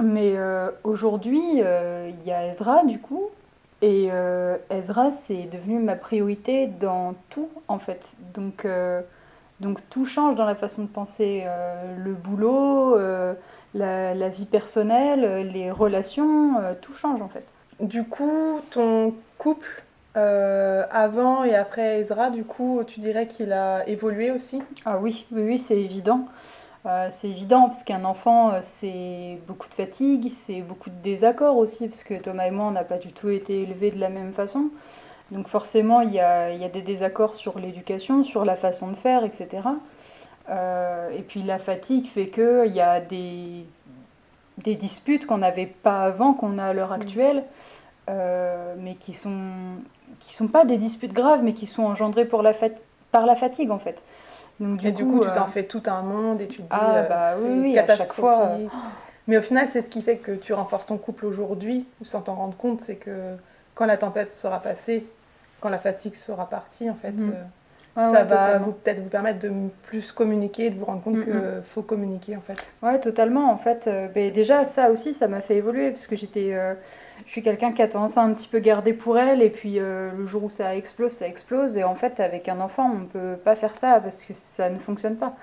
Mais aujourd'hui, il y a Ezra du coup. Et Ezra, c'est devenu ma priorité dans tout, en fait. Donc tout change dans la façon de penser. Le boulot, la vie personnelle, les relations, tout change, en fait. Du coup, ton couple, avant et après Ezra, du coup, tu dirais qu'il a évolué aussi? Ah oui, c'est évident. C'est évident parce qu'un enfant, c'est beaucoup de fatigue, c'est beaucoup de désaccords aussi, parce que Thomas et moi, on n'a pas du tout été élevés de la même façon. Donc forcément, il y a des désaccords sur l'éducation, sur la façon de faire, etc. Et puis la fatigue fait qu'il y a des disputes qu'on n'avait pas avant, qu'on a à l'heure actuelle, mais qui sont pas des disputes graves, mais qui sont engendrées par la fatigue en fait. Donc, du coup, tu t'en fais tout un monde et tu te dis bah, c'est catastrophique. À chaque fois, mais au final, c'est ce qui fait que tu renforces ton couple aujourd'hui, sans t'en rendre compte, c'est que quand la tempête sera passée, quand la fatigue sera partie, en fait, ça va peut-être vous permettre de plus communiquer, de vous rendre compte qu'il faut communiquer, en fait. Ouais, totalement. En fait, déjà, ça aussi, ça m'a fait évoluer, parce que je suis quelqu'un qui a tendance à un petit peu garder pour elle, et puis le jour où ça explose, ça explose. Et en fait, avec un enfant, on ne peut pas faire ça, parce que ça ne fonctionne pas.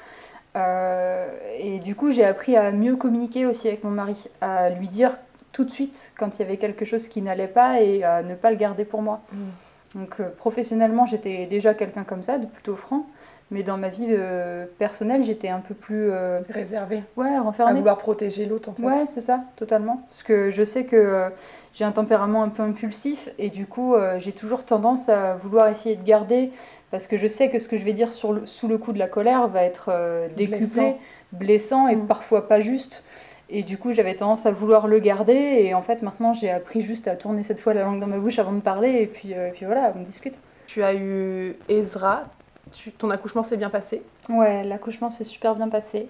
Et du coup, j'ai appris à mieux communiquer aussi avec mon mari, à lui dire tout de suite quand il y avait quelque chose qui n'allait pas, et à ne pas le garder pour moi. Donc professionnellement, j'étais déjà quelqu'un comme ça, de plutôt franc. Mais dans ma vie personnelle, j'étais un peu plus Réservé. À renfermée. vouloir protéger l'autre, en fait. Ouais, c'est ça, totalement. Parce que je sais que j'ai un tempérament un peu impulsif et du coup, j'ai toujours tendance à vouloir essayer de garder parce que je sais que ce que je vais dire sous le coup de la colère va être décuplé, blessant et Mm. parfois pas juste. Et du coup, j'avais tendance à vouloir le garder et en fait, maintenant, j'ai appris juste à tourner cette fois la langue dans ma bouche avant de parler et puis voilà, on discute. Tu as eu Ezra. Ton accouchement s'est bien passé. Ouais, l'accouchement s'est super bien passé.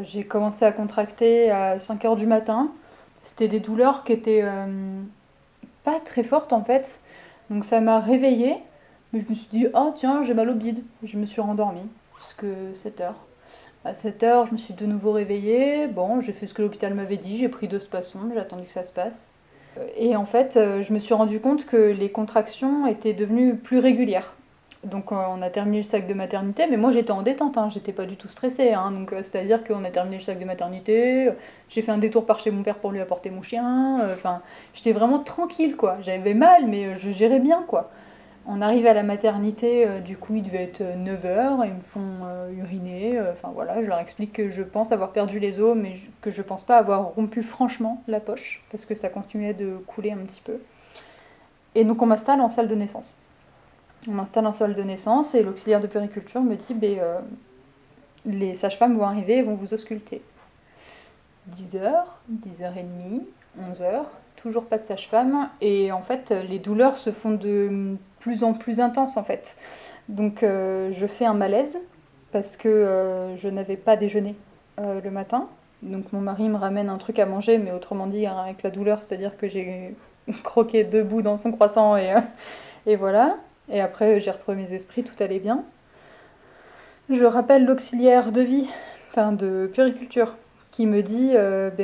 J'ai commencé à contracter à 5 heures du matin. C'était des douleurs qui étaient pas très fortes en fait. Donc ça m'a réveillée. Mais je me suis dit, oh tiens, j'ai mal au bide. Je me suis rendormie jusqu'à 7 heures. À 7 heures, je me suis de nouveau réveillée. Bon, j'ai fait ce que l'hôpital m'avait dit. J'ai pris 2 spassons. J'ai attendu que ça se passe. Et en fait, je me suis rendu compte que les contractions étaient devenues plus régulières. Donc on a terminé le sac de maternité, mais moi j'étais en détente, hein, j'étais pas du tout stressée. Hein, donc c'est-à-dire qu'on a terminé le sac de maternité, j'ai fait un détour par chez mon père pour lui apporter mon chien. Enfin, j'étais vraiment tranquille quoi. J'avais mal, mais je gérais bien quoi. On arrive à la maternité, du coup il devait être 9 heures, ils me font uriner. Enfin voilà, je leur explique que je pense avoir perdu les os, mais que je pense pas avoir rompu franchement la poche, parce que ça continuait de couler un petit peu. Et donc on m'installe en salle de naissance. On m'installe en salle de naissance et l'auxiliaire de puériculture me dit les sages-femmes vont arriver et vont vous ausculter. 10h, 10h30, 11h, toujours pas de sage-femme. Et en fait, les douleurs se font de plus en plus intenses en fait. Donc je fais un malaise parce que je n'avais pas déjeuné le matin. Donc mon mari me ramène un truc à manger, mais autrement dit, avec la douleur, c'est-à-dire que j'ai croqué debout dans son croissant et voilà. Et après, j'ai retrouvé mes esprits, tout allait bien. Je rappelle l'auxiliaire de vie, enfin de puériculture, qui me dit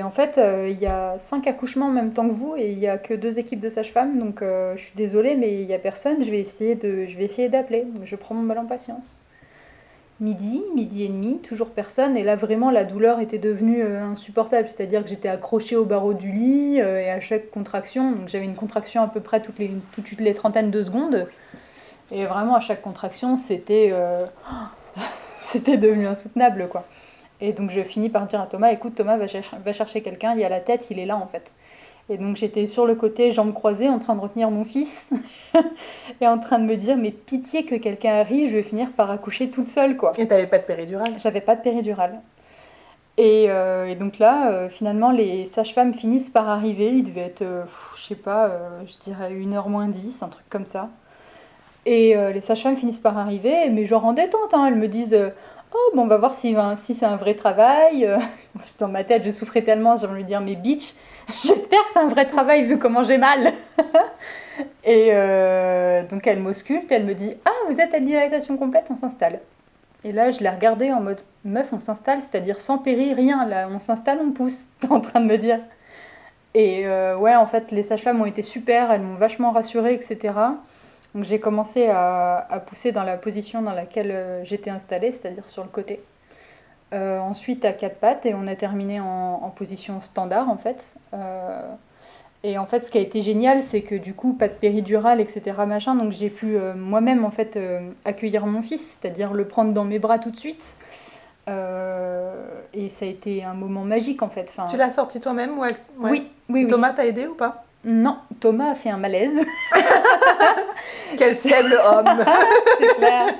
en fait, il y a 5 accouchements en même temps que vous et il n'y a que 2 équipes de sages-femmes, donc je suis désolée, mais il n'y a personne, je vais essayer d'appeler. Je prends mon mal en patience. Midi et demi, toujours personne, et là vraiment la douleur était devenue insupportable, c'est-à-dire que j'étais accrochée au barreau du lit et à chaque contraction, donc j'avais une contraction à peu près toutes les trentaines de secondes. Et vraiment, à chaque contraction, c'était devenu insoutenable, quoi. Et donc, je finis par dire à Thomas, écoute, Thomas, va chercher quelqu'un, il y a la tête, il est là, en fait. Et donc, j'étais sur le côté, jambes croisées, en train de retenir mon fils, et en train de me dire, mais pitié que quelqu'un arrive, je vais finir par accoucher toute seule, quoi. Et t'avais pas de péridurale? J'avais pas de péridurale. Et donc là, finalement, les sages-femmes finissent par arriver, il devait être, je sais pas, je dirais 1h moins 10, un truc comme ça. Et les sages-femmes finissent par arriver, mais genre en détente, hein, elles me disent oh, bon, on va voir si c'est un vrai travail. Dans ma tête, je souffrais tellement, j'ai envie de lui dire mais bitch, j'espère que c'est un vrai travail vu comment j'ai mal. Et donc elle m'ausculte, elle me dit ah, vous êtes à dilatation complète, on s'installe. Et là, je l'ai regardée en mode meuf, on s'installe, c'est-à-dire sans péri, rien, là, on s'installe, on pousse, t'es en train de me dire. Et ouais, en fait, les sages-femmes ont été super, elles m'ont vachement rassurée, etc. Donc j'ai commencé à pousser dans la position dans laquelle j'étais installée, c'est-à-dire sur le côté. Ensuite à 4 pattes et on a terminé en position standard en fait. Et en fait ce qui a été génial c'est que du coup pas de péridurale etc. machin, donc j'ai pu moi-même en fait accueillir mon fils, c'est-à-dire le prendre dans mes bras tout de suite. Et ça a été un moment magique en fait. Tu l'as sorti toi-même? Ouais. Oui. Thomas t'a aidé ou pas? Non, Thomas a fait un malaise. Quel faible homme. C'est clair.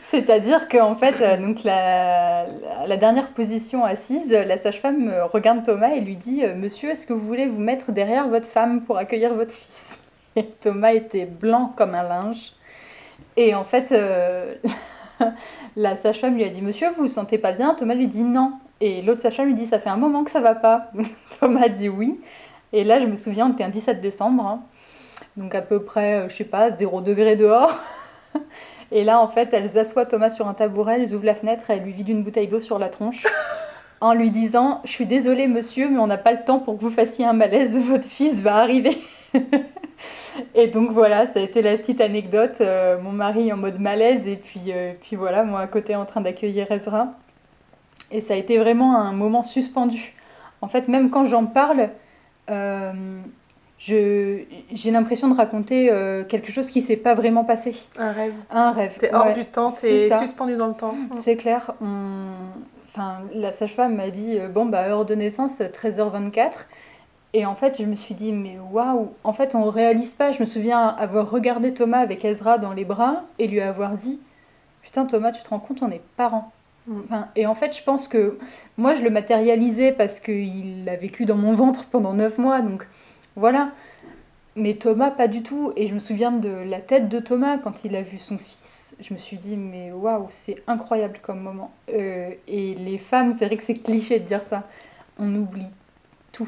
C'est-à-dire qu'en fait, donc la dernière position assise, la sage-femme regarde Thomas et lui dit Monsieur, est-ce que vous voulez vous mettre derrière votre femme pour accueillir votre fils? Et Thomas était blanc comme un linge. Et en fait, la sage-femme lui a dit Monsieur, vous vous sentez pas bien? Thomas lui dit non. Et l'autre sage-femme lui dit Ça fait un moment que ça va pas. Thomas dit oui. Et là, je me souviens, on était un 17 décembre, hein, donc à peu près, je sais pas, 0 degré dehors. Et là, en fait, elles assoient Thomas sur un tabouret, elles ouvrent la fenêtre et elles lui vident une bouteille d'eau sur la tronche en lui disant « Je suis désolée, monsieur, mais on n'a pas le temps pour que vous fassiez un malaise, votre fils va arriver. » Et donc voilà, ça a été la petite anecdote, mon mari en mode malaise et puis voilà, moi à côté en train d'accueillir Ezra. Et ça a été vraiment un moment suspendu. En fait, même quand j'en parle, j'ai l'impression de raconter quelque chose qui s'est pas vraiment passé. Un rêve. Un rêve. T'es hors ouais, du temps, c'est t'es ça. suspendu dans le temps. C'est clair. Enfin, la sage-femme m'a dit bon, bah, heure de naissance, 13h24. Et en fait, je me suis dit, mais waouh! En fait, on réalise pas. Je me souviens avoir regardé Thomas avec Ezra dans les bras et lui avoir dit, putain, Thomas, tu te rends compte, on est parents. Enfin, et en fait, je pense que moi, je le matérialisais parce qu'il a vécu dans mon ventre pendant 9 mois. Donc voilà. Mais Thomas, pas du tout. Et je me souviens de la tête de Thomas quand il a vu son fils. Je me suis dit, mais waouh, c'est incroyable comme moment. Et les femmes, c'est vrai que c'est cliché de dire ça. On oublie tout.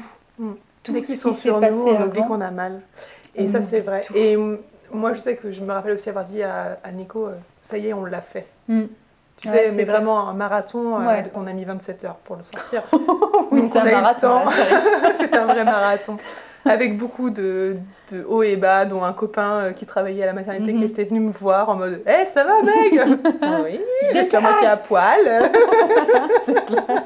Tout Dès ce qu'ils qui sont s'est sur nous, passé on oublie avant. qu'on a mal. On Et ça, c'est oublie vrai. tout. Et moi, je sais que je me rappelle aussi avoir dit à Nico, ça y est, on l'a fait. Tu Ouais, sais, c'est mais clair. vraiment un marathon, Ouais. on a mis 27 heures pour le sortir. Oui, Donc c'est on un a eu le marathon, temps. là, c'est vrai. C'était un vrai marathon. Avec beaucoup de hauts et bas, dont un copain qui travaillait à la maternité qui était venu me voir en mode hey, ça va, Meg? Oui, je suis à moitié à poil. C'est clair.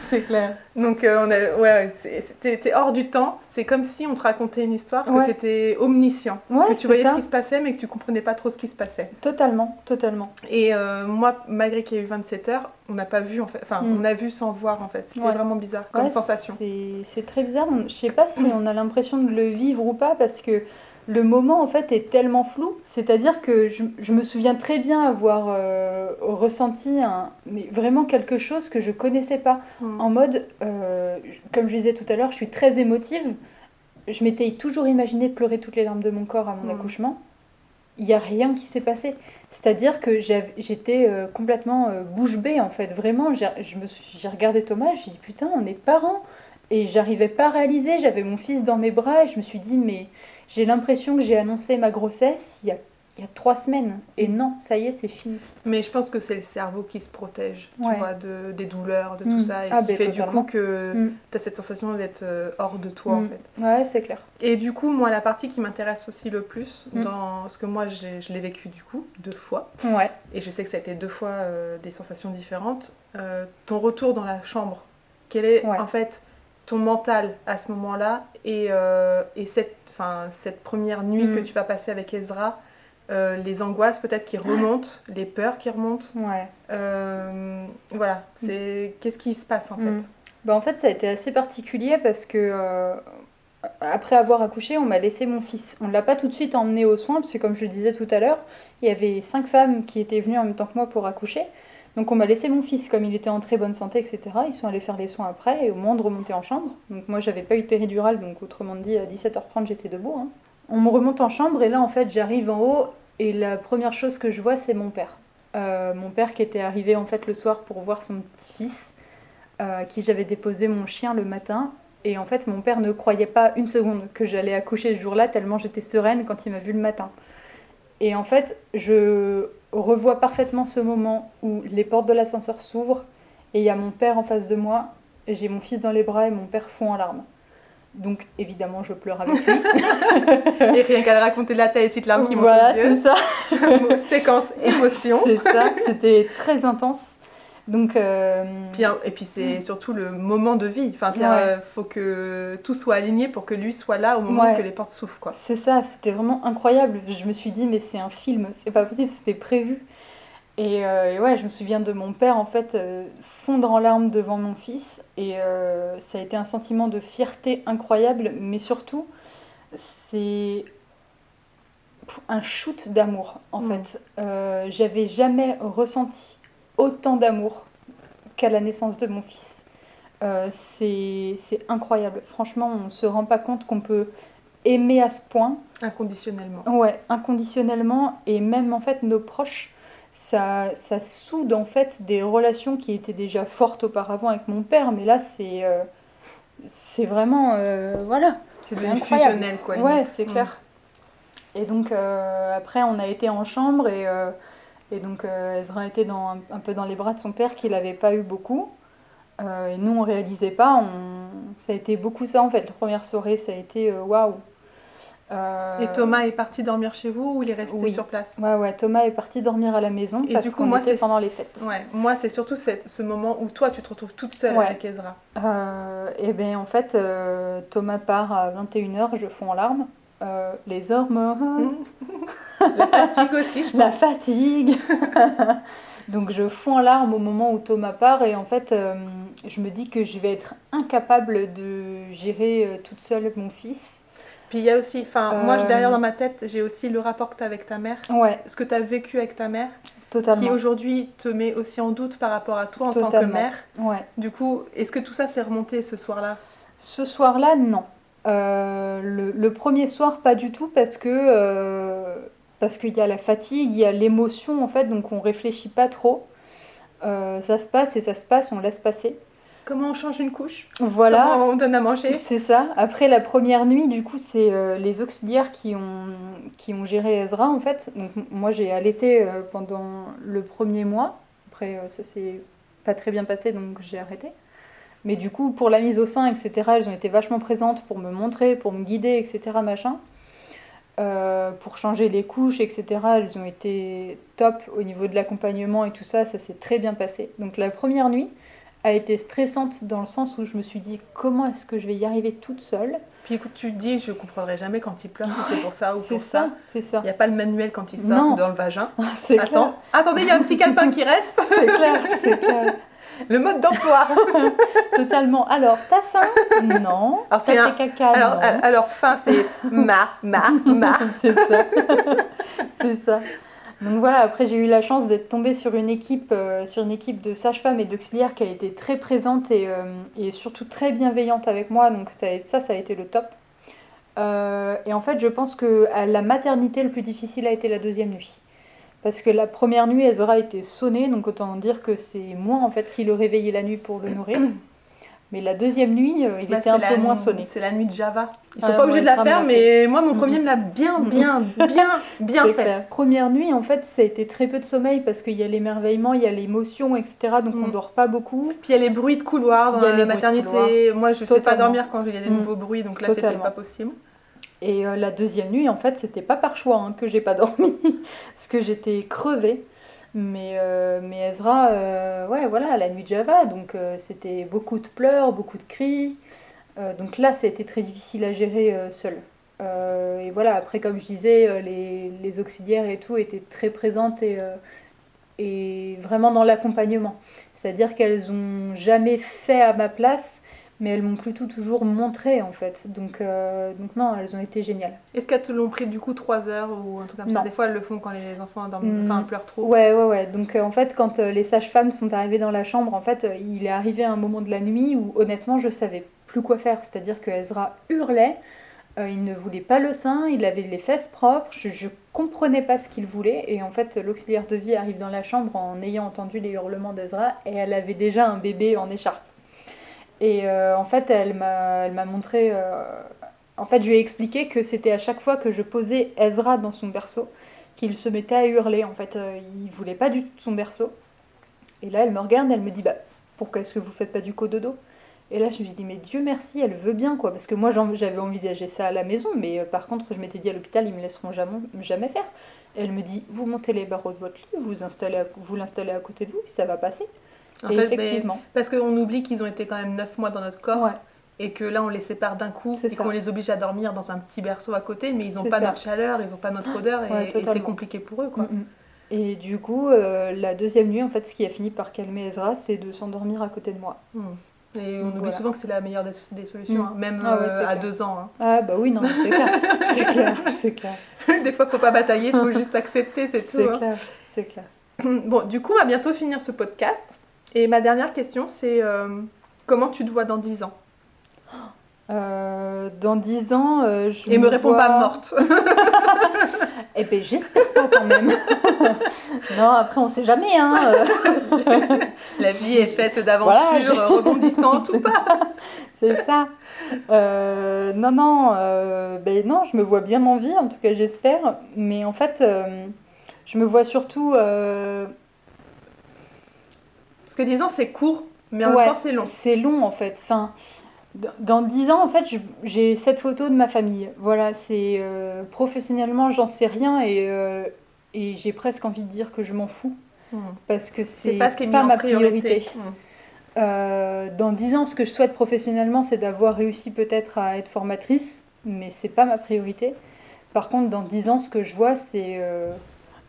C'est clair. Donc, t'es hors du temps. C'est comme si on te racontait une histoire, que Ouais. t'étais omniscient. Ouais, Que tu c'est voyais ça. ce qui se passait, mais que tu comprenais pas trop ce qui se passait. Totalement, totalement. Et moi, malgré qu'il y ait eu 27 heures, on n'a pas vu en fait. Enfin, on a vu sans voir en fait. C'était Ouais. vraiment bizarre comme Ouais, sensation. c'est très bizarre. Je sais pas si on a l'impression de le vivre ou pas parce que le moment en fait est tellement flou. C'est-à-dire que je me souviens très bien avoir ressenti mais vraiment quelque chose que je connaissais pas. En mode, comme je disais tout à l'heure, je suis très émotive. Je m'étais toujours imaginé pleurer toutes les larmes de mon corps à mon accouchement. Il n'y a rien qui s'est passé. C'est-à-dire que j'étais complètement bouche bée en fait. Vraiment, j'ai regardé Thomas, j'ai dit putain, on est parents. Et j'arrivais pas à réaliser, j'avais mon fils dans mes bras et je me suis dit mais j'ai l'impression que j'ai annoncé ma grossesse il y a 3 semaines. Et non, ça y est, c'est fini. Mais je pense que c'est le cerveau qui se protège, tu vois, des douleurs, de tout ça. Et Ah, qui ben, fait totalement. du coup que tu as cette sensation d'être hors de toi en fait. Ouais, c'est clair. Et du coup, moi, la partie qui m'intéresse aussi le plus, dans ce que moi, je l'ai vécu du coup 2 fois, Ouais. et je sais que ça a été 2 fois des sensations différentes, ton retour dans la chambre, quel est en fait ton mental à ce moment-là, et cette première nuit que tu vas passer avec Ezra, les angoisses peut-être qui remontent, les peurs qui remontent. Ouais. Voilà, qu'est-ce qui se passe en fait? Bah, en fait, ça a été assez particulier parce que après avoir accouché, on m'a laissé mon fils. On ne l'a pas tout de suite emmené aux soins parce que comme je le disais tout à l'heure, il y avait 5 femmes qui étaient venues en même temps que moi pour accoucher. Donc on m'a laissé mon fils comme il était en très bonne santé, etc. Ils sont allés faire les soins après et au moment de remonter en chambre. Donc moi j'avais pas eu de péridurale, donc autrement dit à 17h30 j'étais debout. Hein. On me remonte en chambre et là en fait j'arrive en haut et la première chose que je vois c'est mon père. Mon père qui était arrivé en fait le soir pour voir son petit-fils, à qui j'avais déposé mon chien le matin. Et en fait mon père ne croyait pas une seconde que j'allais accoucher ce jour-là tellement j'étais sereine quand il m'a vue le matin. Et en fait je revois parfaitement ce moment où les portes de l'ascenseur s'ouvrent et il y a mon père en face de moi, et j'ai mon fils dans les bras et mon père fond en larmes. Donc évidemment je pleure avec lui. Et rien qu'à raconter là, t'as les petites larmes qui montent Voilà, aux yeux. c'est ça. Séquence émotion. C'est ça, c'était très intense. Donc, Et puis c'est surtout le moment de vie. Enfin, faut que tout soit aligné pour que lui soit là au moment que les portes s'ouvrent, quoi. C'est ça, c'était vraiment incroyable. Je me suis dit mais c'est un film, c'est pas possible, c'était prévu. Et ouais, je me souviens de mon père en fait fondre en larmes devant mon fils et ça a été un sentiment de fierté incroyable, mais surtout c'est un shoot d'amour en fait. J'avais jamais ressenti autant d'amour qu'à la naissance de mon fils. C'est incroyable. Franchement, on ne se rend pas compte qu'on peut aimer à ce point. Inconditionnellement. Ouais, inconditionnellement. Et même en fait, nos proches, ça soude en fait des relations qui étaient déjà fortes auparavant avec mon père. Mais là, c'est vraiment... voilà. C'est devenu incroyable. fusionnel, quoi. Ouais, c'est clair. Et donc, après, on a été en chambre et donc Ezra était un peu dans les bras de son père qu'il n'avait pas eu beaucoup. Et nous, on ne réalisait pas. Ça a été beaucoup ça, en fait. La première soirée, ça a été waouh. Et Thomas est parti dormir chez vous ou il est resté Oui. sur place? Ouais, Thomas est parti dormir à la maison Et parce du coup, qu'on moi, était c'est pendant les fêtes. ouais, moi, c'est surtout ce moment où toi, tu te retrouves toute seule Ouais. avec Ezra. Et bien en fait, Thomas part à 21h, je fonds en larmes. Les hormones, La fatigue aussi, je pense. la fatigue. Donc je fonds en larmes au moment où Thomas part et en fait, je me dis que je vais être incapable de gérer toute seule mon fils. Puis il y a aussi, moi, derrière Euh, dans ma tête, j'ai aussi le rapport que tu as avec ta mère, Ouais, ce que tu as vécu avec ta mère, qui totalement. aujourd'hui te met aussi en doute par rapport à toi en tant que Totalement. mère. Ouais. Du coup, est-ce que tout ça s'est remonté ce soir-là? Ce soir-là, non. Le premier soir, pas du tout, parce qu'il y a la fatigue, il y a l'émotion, en fait, donc on réfléchit pas trop. Ça se passe et ça se passe, on laisse passer. Comment on change une couche? Voilà, Comment on donne à manger? c'est ça. Après la première nuit, du coup, c'est les auxiliaires qui ont géré Ezra, en fait. Donc moi, j'ai allaité pendant le premier mois. Après, ça s'est pas très bien passé, donc j'ai arrêté. Mais du coup, pour la mise au sein, etc., elles ont été vachement présentes pour me montrer, pour me guider, etc., machin. Pour changer les couches, etc., elles ont été top au niveau de l'accompagnement et tout ça, ça s'est très bien passé. Donc la première nuit a été stressante dans le sens où je me suis dit comment est-ce que je vais y arriver toute seule. Puis écoute, tu te dis, je comprendrai jamais quand il pleure, si c'est pour ça ou C'est pour ça. c'est ça. Il n'y a pas le manuel quand il sort Non. dans le vagin. C'est Attends, attendez, il y a un petit calepin qui reste. clair, c'est clair, c'est clair. Le mode d'emploi. Totalement. Alors, t'as faim? Non. Alors, c'est T'as fait caca? alors, Non. alors, fin, c'est ma. C'est ça. C'est ça. Donc voilà, après j'ai eu la chance d'être tombée sur une équipe de sages-femmes et d'auxiliaires qui a été très présente et surtout très bienveillante avec moi. Donc ça a été le top. Et en fait, je pense que à la maternité, le plus difficile a été la deuxième nuit. Parce que la première nuit, Ezra était sonné, donc autant dire que c'est moi en fait qui le réveillais la nuit pour le nourrir. Mais la deuxième nuit, il était un peu moins sonné. C'est la nuit de Java. Ils sont Ah, pas obligés de ouais, la Ezra me faire, l'a mais moi, mon premier Mhm. me l'a bien C'est clair. faite. Première nuit, en fait, ça a été très peu de sommeil parce qu'il y a l'émerveillement, il y a l'émotion, etc. Donc on dort pas beaucoup. Puis il y a les bruits de couloir dans Il y a la les bruits de maternité. Moi, je sais pas Totalement. dormir quand il y a des nouveaux bruits, donc là, c'était Totalement. pas possible. Et la deuxième nuit, en fait, c'était pas par choix que j'ai pas dormi, parce que j'étais crevée. Mais Ezra, ouais, voilà, la nuit de Java, donc c'était beaucoup de pleurs, beaucoup de cris. Donc là, ça a été très difficile à gérer seule. Et voilà, après, comme je disais, les auxiliaires et tout étaient très présentes et vraiment dans l'accompagnement. C'est-à-dire qu'elles ont jamais fait à ma place, mais elles m'ont plutôt toujours montré en fait. Donc non, elles ont été géniales. Est-ce qu'elles te l'ont pris du coup 3 heures ou un truc comme ça? Non. Des fois, elles le font quand les enfants dorment, pleurent trop. Ouais. Donc en fait, quand les sages-femmes sont arrivées dans la chambre, en fait, il est arrivé un moment de la nuit où honnêtement, je savais plus quoi faire. C'est-à-dire que Ezra hurlait, il ne voulait pas le sein, il avait les fesses propres, je comprenais pas ce qu'il voulait. Et en fait, l'auxiliaire de vie arrive dans la chambre en ayant entendu les hurlements d'Ezra et elle avait déjà un bébé en écharpe. Et en fait, elle m'a montré. En fait, je lui ai expliqué que c'était à chaque fois que je posais Ezra dans son berceau qu'il se mettait à hurler. En fait, il voulait pas du tout de son berceau. Et là, elle me regarde, elle me dit, bah, pourquoi est-ce que vous faites pas du cododo? Et là, je me suis dit, mais Dieu merci, elle veut bien, quoi. Parce que moi, j'avais envisagé ça à la maison, mais par contre, je m'étais dit à l'hôpital, ils me laisseront jamais faire. Et elle me dit, vous montez les barreaux de votre lit, vous l'installez à côté de vous, puis ça va passer. En Et fait, effectivement. parce qu'on oublie qu'ils ont été quand même 9 mois dans notre corps. Ouais. Et que là, on les sépare d'un coup C'est et ça. qu'on les oblige à dormir dans un petit berceau à côté, mais ils n'ont C'est pas ça. notre chaleur, ils n'ont pas notre odeur Ouais, et c'est totalement. compliqué pour eux, quoi. Et du coup, la deuxième nuit, en fait, ce qui a fini par calmer Ezra, c'est de s'endormir à côté de moi. Et on oublie Voilà. souvent que c'est la meilleure des solutions, hein, même Ah ouais, c'est à clair. 2 ans. Hein. Ah bah oui, non, mais c'est clair, c'est clair, c'est clair, Des fois, faut pas batailler, faut juste accepter, c'est tout. c'est Hein. clair, c'est clair. Bon, du coup, on va bientôt finir ce podcast. Et ma dernière question, c'est comment tu te vois dans 10 ans? Dans 10 ans, je Et me réponds vois... pas morte. Eh ben j'espère pas quand même. Non, après on sait jamais, hein. La vie est faite d'aventures Voilà, rebondissantes ou pas. C'est ça. Non, non, je me vois bien en vie, en tout cas j'espère. Mais en fait, je me vois surtout... Parce que 10 ans, c'est court, mais en même temps, c'est long. C'est long en fait. Enfin, Dans 10 ans, en fait, j'ai cette photo de ma famille. Voilà, c'est professionnellement, j'en sais rien et j'ai presque envie de dire que je m'en fous parce que C'est c'est pas ce qui est mis pas en ma priorité. priorité. Dans 10 ans, ce que je souhaite professionnellement, c'est d'avoir réussi peut-être à être formatrice, mais c'est pas ma priorité. Par contre, dans 10 ans, ce que je vois, c'est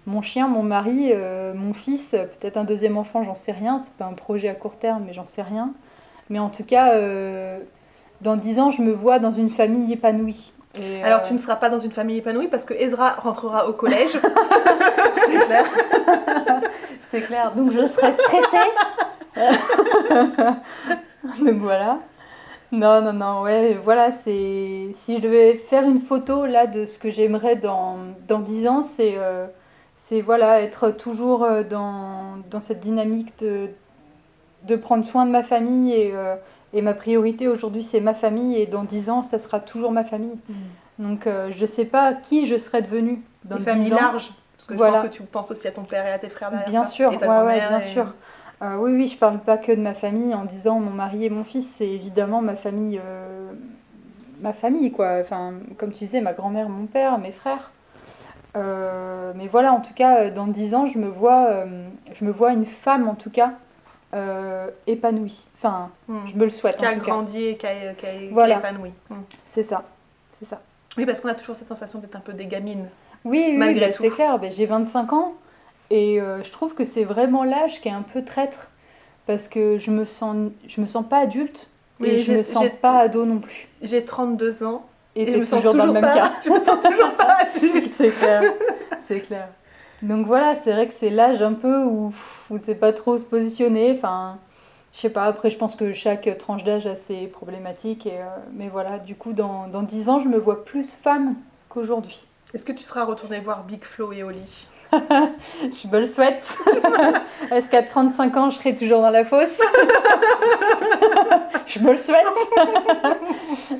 mon chien, mon mari, mon fils, peut-être un deuxième enfant, j'en sais rien. C'est pas un projet à court terme, mais j'en sais rien. Mais en tout cas, dans 10 ans, je me vois dans une famille épanouie. Et, Alors tu ne seras pas dans une famille épanouie parce que Ezra rentrera au collège. c'est clair. C'est clair. Donc je serai stressée. Donc voilà. Non, ouais, voilà, si je devais faire une photo là de ce que j'aimerais dans 10 ans, c'est voilà, être toujours dans cette dynamique de prendre soin de ma famille et ma priorité aujourd'hui c'est ma famille et dans 10 ans ça sera toujours ma famille. Donc je sais pas qui je serais devenue dans Une 10 famille ans. large. Parce que Voilà. je pense que tu penses aussi à ton père et à tes frères derrière Bien ça. sûr, Et ta ouais, grand-mère bien et- sûr. Oui, je parle pas que de ma famille en disant mon mari et mon fils, c'est évidemment ma famille quoi. Enfin, comme tu disais, ma grand-mère, mon père, mes frères. Mais voilà, en tout cas, dans 10 ans, je me vois une femme en tout cas épanouie. Enfin, je me le souhaite Qui en a tout cas. grandi et qui est Voilà. épanoui. C'est ça, c'est ça. Oui, parce qu'on a toujours cette sensation d'être un peu des gamines. Oui, Malgré bah, tout. c'est clair. Bah, j'ai 25 ans et je trouve que c'est vraiment l'âge qui est un peu traître parce que je me sens pas adulte Oui, et je me sens pas ado non plus. J'ai 32 ans Et et je t'es me sens toujours dans le même pas, cas. je me sens toujours pas adulte. C'est clair, c'est clair. Donc voilà, c'est vrai que c'est l'âge un peu où tu sais pas trop se positionner. Enfin, je sais pas, après je pense que chaque tranche d'âge a ses problématiques. Mais voilà, du coup, dans 10 ans, je me vois plus femme qu'aujourd'hui. Est-ce que tu seras retourné voir Big Flo et Oli? Je me le souhaite. Est-ce qu'à 35 ans, je serai toujours dans la fosse? Je me le souhaite.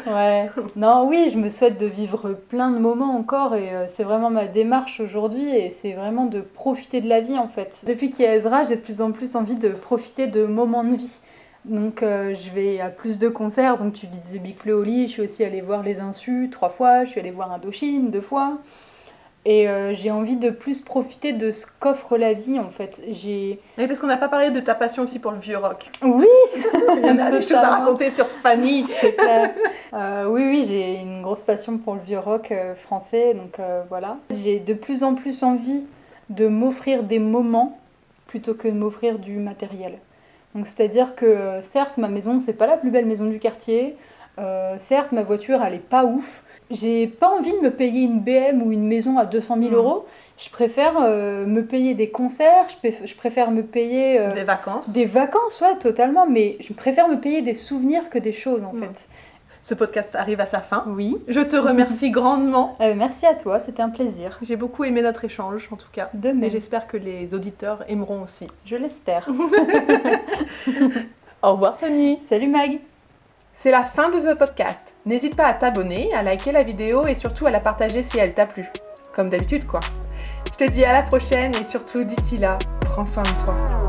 Ouais. Non, oui, je me souhaite de vivre plein de moments encore et c'est vraiment ma démarche aujourd'hui et c'est vraiment de profiter de la vie en fait. Depuis qu'il y a Ezra, j'ai de plus en plus envie de profiter de moments de vie. Donc je vais à plus de concerts, donc tu disais Big Flo et Oli, je suis aussi allée voir Les Insus 3 fois, je suis allée voir Indochine 2 fois. Et j'ai envie de plus profiter de ce qu'offre la vie en fait. Oui, parce qu'on n'a pas parlé de ta passion aussi pour le vieux rock. Oui. Il y en a des choses à raconter sur Fanny. C'est clair. Oui, j'ai une grosse passion pour le vieux rock français, donc voilà. J'ai de plus en plus envie de m'offrir des moments plutôt que de m'offrir du matériel. Donc c'est-à-dire que certes, ma maison, c'est pas la plus belle maison du quartier. Certes, ma voiture, elle est pas ouf. J'ai pas envie de me payer une BM ou une maison à 200 000 euros. Je préfère me payer des concerts, je préfère me payer des vacances. Des vacances, ouais, totalement. Mais je préfère me payer des souvenirs que des choses, en fait. Ce podcast arrive à sa fin. Oui. Je te remercie grandement. Merci à toi, c'était un plaisir. J'ai beaucoup aimé notre échange, en tout cas. De même. Et j'espère que les auditeurs aimeront aussi. Je l'espère. Au revoir, Fanny. Salut, Mag. C'est la fin de ce podcast. N'hésite pas à t'abonner, à liker la vidéo et surtout à la partager si elle t'a plu. Comme d'habitude, quoi. Je te dis à la prochaine et surtout d'ici là, prends soin de toi.